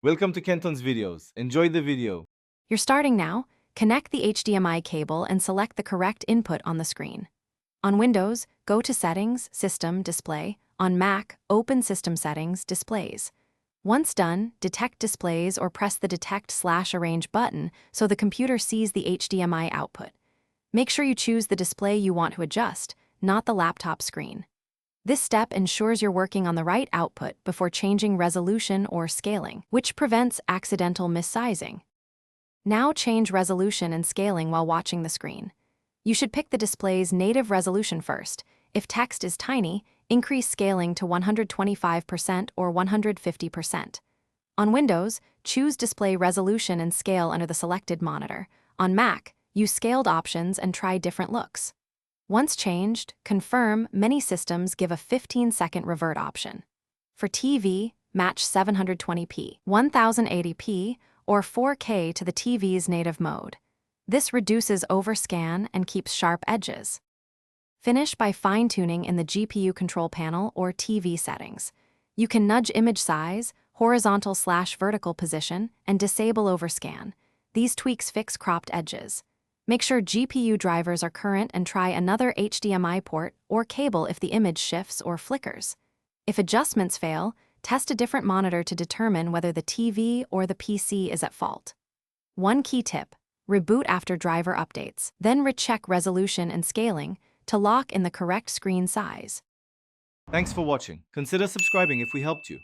Welcome to Kenton's videos. Enjoy the video. You're starting now. Connect the HDMI cable and select the correct input on the screen. On Windows, go to Settings, System, Display. On Mac, open System Settings, Displays. Once done, detect displays or press the Detect/Arrange button so the computer sees the HDMI output. Make sure you choose the display you want to adjust, not the laptop screen. This step ensures you're working on the right output before changing resolution or scaling, which prevents accidental missizing. Now change resolution and scaling while watching the screen. You should pick the display's native resolution first. If text is tiny, increase scaling to 125% or 150%. On Windows, choose Display Resolution and Scale under the selected monitor. On Mac, use scaled options and try different looks. Once changed, confirm. Many systems give a 15-second revert option. For TV, match 720p, 1080p, or 4K to the TV's native mode. This reduces overscan and keeps sharp edges. Finish by fine-tuning in the GPU control panel or TV settings. You can nudge image size, horizontal/vertical position, and disable overscan. These tweaks fix cropped edges. Make sure GPU drivers are current and try another HDMI port or cable if the image shifts or flickers. If adjustments fail, test a different monitor to determine whether the TV or the PC is at fault. One key tip: reboot after driver updates, then recheck resolution and scaling to lock in the correct screen size. Thanks for watching. Consider subscribing if we helped you.